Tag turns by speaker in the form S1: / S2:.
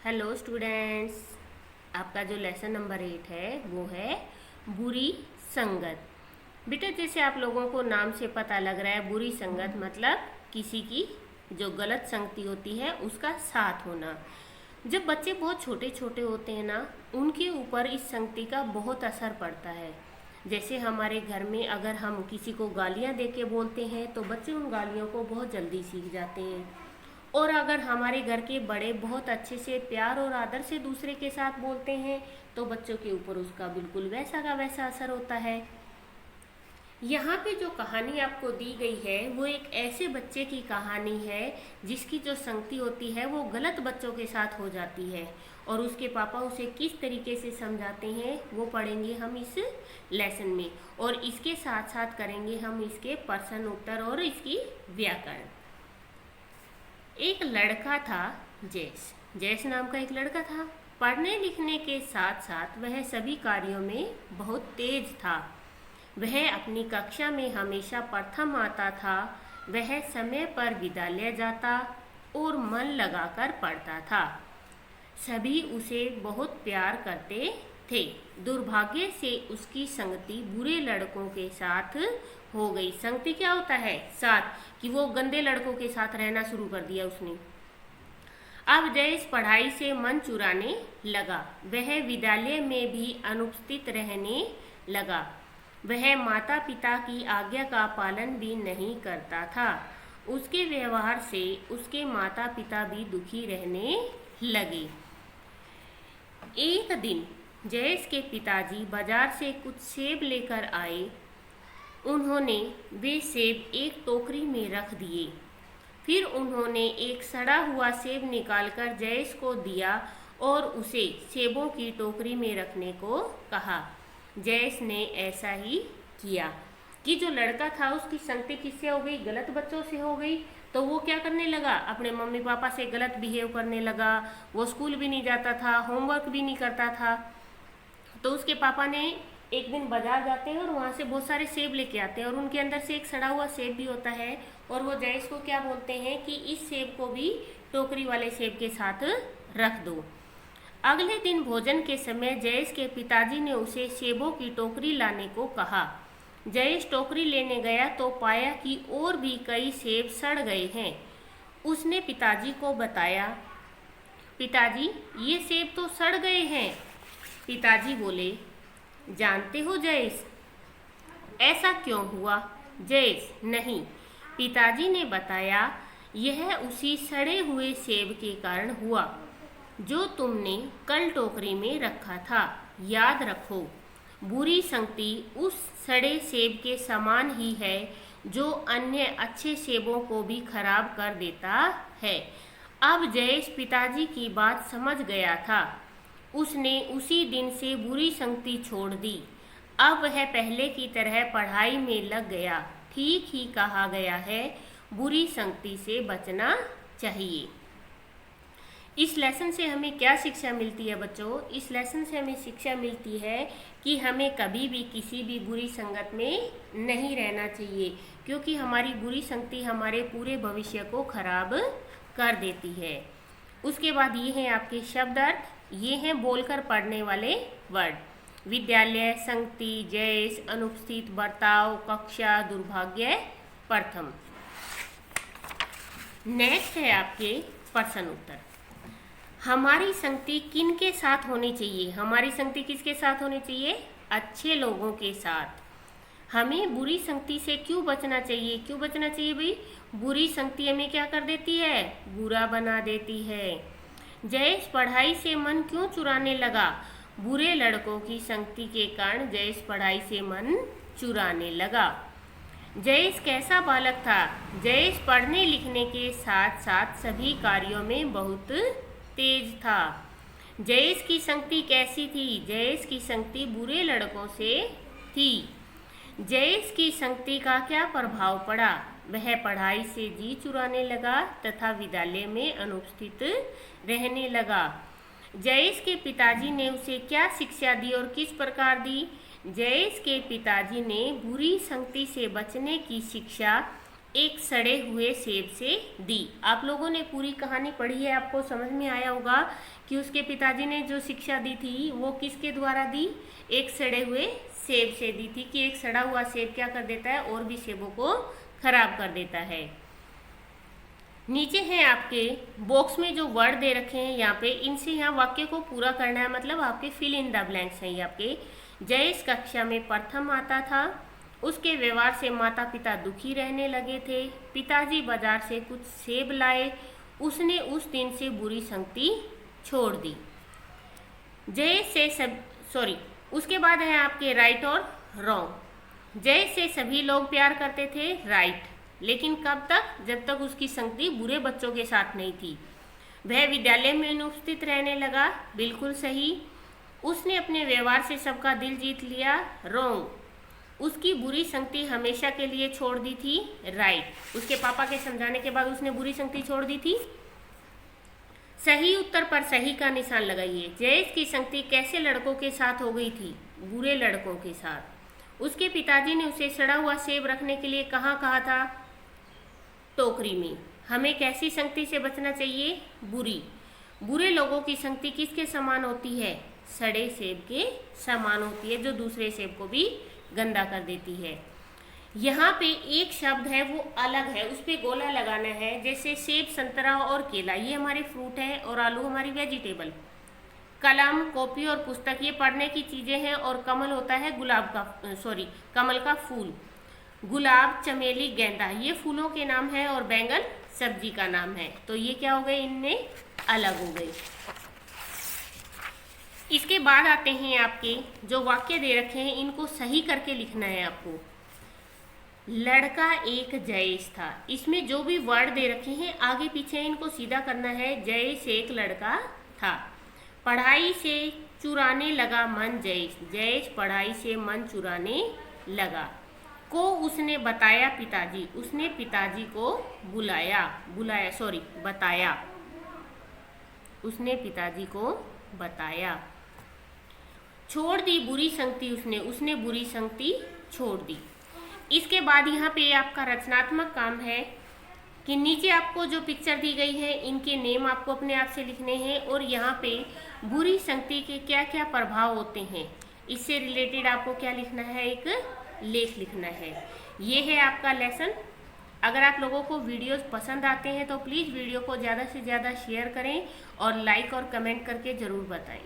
S1: Hello students, आपका जो lesson number 8 है वो है बुरी संगत। बेटा, जैसे आप लोगों को नाम से पता लग रहा है, बुरी संगत मतलब किसी की जो गलत संगति होती है उसका साथ होना। जब बच्चे बहुत छोटे छोटे होते हैं ना, उनके ऊपर इस संगति का बहुत असर पड़ता है। जैसे हमारे घर में अगर हम किसी को गालियाँ दे के बोलते हैं तो बच्चे उन गालियों को बहुत जल्दी सीख जाते हैं। और अगर हमारे घर के बड़े बहुत अच्छे से प्यार और आदर से दूसरे के साथ बोलते हैं तो बच्चों के ऊपर उसका बिल्कुल वैसा का वैसा असर होता है। यहाँ पे जो कहानी आपको दी गई है वो एक ऐसे बच्चे की कहानी है जिसकी जो संगति होती है वो गलत बच्चों के साथ हो जाती है, और उसके पापा उसे किस तरीके से समझाते हैं वो पढ़ेंगे हम इस लेसन में। और इसके साथ साथ करेंगे हम इसके प्रश्न उत्तर और इसकी व्याकरण। एक लड़का था, जैस। जैस नाम का एक लड़का था। पढ़ने लिखने के साथ साथ वह सभी कार्यों में बहुत तेज था। वह अपनी कक्षा में हमेशा प्रथम आता था। वह समय पर विद्यालय जाता और मन लगाकर पढ़ता था। सभी उसे बहुत प्यार करते थे। दुर्भाग्य से उसकी संगति बुरे लड़कों के साथ हो गई। संगति क्या होता है? साथ, कि वो गंदे लड़कों के साथ रहना शुरू कर दिया उसने। अब जयेश पढ़ाई से मन चुराने लगा। वह विद्यालय में भी अनुपस्थित रहने लगा। वह माता पिता की आज्ञा का पालन भी नहीं करता था। उसके व्यवहार से उसके माता पिता भी दुखी रहने लगे। एक दिन जयेश के पिताजी बाजार से कुछ सेब लेकर आए। उन्होंने वे सेब एक टोकरी में रख दिए। फिर उन्होंने एक सड़ा हुआ सेब निकालकर जयेश को दिया और उसे सेबों की टोकरी में रखने को कहा। जयेश ने ऐसा ही किया। कि जो लड़का था उसकी संगति किससे हो गई? गलत बच्चों से हो गई। तो वो क्या करने लगा? अपने मम्मी पापा से गलत बिहेव करने लगा। वो स्कूल भी नहीं जाता था, होमवर्क भी नहीं करता था। तो उसके पापा ने एक दिन बाजार जाते हैं और वहाँ से बहुत सारे सेब लेके आते हैं, और उनके अंदर से एक सड़ा हुआ सेब भी होता है। और वो जयेश को क्या बोलते हैं कि इस सेब को भी टोकरी वाले सेब के साथ रख दो। अगले दिन भोजन के समय जयेश के पिताजी ने उसे सेबों की टोकरी लाने को कहा। जयेश टोकरी लेने गया तो पाया कि और भी कई सेब सड़ गए हैं। उसने पिताजी को बताया, पिताजी ये सेब तो सड़ गए हैं। पिताजी बोले, जानते हो जयेश, ऐसा क्यों हुआ? जयेश, नहीं। पिताजी ने बताया, यह उसी सड़े हुए सेब के कारण हुआ जो तुमने कल टोकरी में रखा था। याद रखो, बुरी संगति उस सड़े सेब के समान ही है जो अन्य अच्छे सेबों को भी खराब कर देता है। अब जयेश पिताजी की बात समझ गया था। उसने उसी दिन से बुरी संगति छोड़ दी। अब वह पहले की तरह पढ़ाई में लग गया। ठीक ही कहा गया है, बुरी संगति से बचना चाहिए। इस लेसन से हमें क्या शिक्षा मिलती है बच्चों? इस लेसन से हमें शिक्षा मिलती है कि हमें कभी भी किसी भी बुरी संगत में नहीं रहना चाहिए, क्योंकि हमारी बुरी संगति हमारे पूरे भविष्य को खराब कर देती है। उसके बाद ये हैं आपके शब्द अर्थ। ये हैं बोलकर पढ़ने वाले वर्ड: विद्यालय, संगति, जयेश, अनुपस्थित, बर्ताव, कक्षा, दुर्भाग्य, प्रथम। नेक्स्ट है आपके प्रश्न उत्तर। हमारी संगति किन के साथ होनी चाहिए? हमारी संगति किसके साथ होनी चाहिए? अच्छे लोगों के साथ। हमें बुरी संगति से क्यों बचना चाहिए? क्यों बचना चाहिए भाई? बुरी संगति हमें क्या कर देती है? बुरा बना देती है। जयेश पढ़ाई से मन क्यों चुराने लगा? बुरे लड़कों की संगति के कारण जयेश पढ़ाई से मन चुराने लगा। जयेश कैसा बालक था? जयेश पढ़ने लिखने के साथ साथ सभी कार्यों में बहुत तेज था। जयेश की संगति कैसी थी? जयेश की संगति बुरे लड़कों से थी। जयेश की संगति का क्या प्रभाव पड़ा? वह पढ़ाई से जी चुराने लगा तथा विद्यालय में अनुपस्थित रहने लगा। जयेश के पिताजी ने उसे क्या शिक्षा दी और किस प्रकार दी? जयेश के पिताजी ने बुरी संगति से बचने की शिक्षा एक सड़े हुए सेब से दी। आप लोगों ने पूरी कहानी पढ़ी है, आपको समझ में आया होगा कि उसके पिताजी ने जो शिक्षा दी थी वो किसके द्वारा दी, एक सड़े हुए सेब से दी थी कि एक सड़ा हुआ सेब क्या कर देता है, और भी सेबों को खराब कर देता है। नीचे है आपके बॉक्स में जो वर्ड दे रखे हैं यहाँ पे, इनसे यहाँ वाक्य को पूरा करना है, मतलब आपके फिल इन द ब्लैंक्स हैं ये आपके। जयेश कक्षा में प्रथम आता था, उसके व्यवहार से माता पिता दुखी रहने लगे थे, पिताजी बाजार से कुछ सेब लाए, उसने उस दिन से बुरी संगति छोड़ दी। जयेश से उसके बाद है आपके राइट और रॉन्ग। जयेश से सभी लोग प्यार करते थे, राइट, लेकिन कब तक, जब तक उसकी संगति बुरे बच्चों के साथ नहीं थी। वह विद्यालय में अनुपस्थित रहने लगा, बिल्कुल सही। उसने अपने व्यवहार से सबका दिल जीत लिया, रॉन्ग। उसकी बुरी संगति हमेशा के लिए छोड़ दी थी, राइट। उसके पापा के समझाने के बाद उसने बुरी संगति छोड़ दी थी। सही उत्तर पर सही का निशान लगाइए। जयेश की संगति कैसे लड़कों के साथ हो गई थी, बुरे लड़कों के साथ। उसके पिताजी ने उसे सड़ा हुआ सेब रखने के लिए कहाँ कहा था, टोकरी में। हमें कैसी संगति से बचना चाहिए, बुरी। बुरे लोगों की संगति किसके समान होती है, सड़े सेब के समान होती है, जो दूसरे सेब को भी गंदा कर देती है। यहाँ पे एक शब्द है वो अलग है, उस पर गोला लगाना है। जैसे सेब, संतरा और केला ये हमारे फ्रूट है, और आलू हमारी वेजिटेबल। कलम, कॉपी और पुस्तक ये पढ़ने की चीजें हैं, और कमल होता है कमल का फूल। गुलाब, चमेली, गेंदा ये फूलों के नाम है, और बैंगन सब्जी का नाम है। तो ये क्या हो गए, इनमें अलग हो गए। इसके बाद आते हैं आपके जो वाक्य दे रखे हैं, इनको सही करके लिखना है आपको। लड़का एक जयेश था, इसमें जो भी वर्ड दे रखे हैं आगे पीछे इनको सीधा करना है। जयेश एक लड़का था। पढ़ाई से चुराने लगा मन जयेश, जयेश पढ़ाई से मन चुराने लगा। को उसने बताया पिताजी, उसने पिताजी को बताया, उसने पिताजी को बताया। छोड़ दी बुरी संगति उसने बुरी संगति छोड़ दी। इसके बाद यहाँ पे आपका रचनात्मक काम है कि नीचे आपको जो पिक्चर दी गई है इनके नेम आपको अपने आप से लिखने हैं, और यहाँ पे बुरी संगति के क्या क्या प्रभाव होते हैं इससे रिलेटेड आपको क्या लिखना है, एक लेख लिखना है। ये है आपका लेसन। अगर आप लोगों को वीडियोस पसंद आते हैं तो प्लीज़ वीडियो को ज़्यादा से ज़्यादा शेयर करें और लाइक और कमेंट करके ज़रूर बताएं।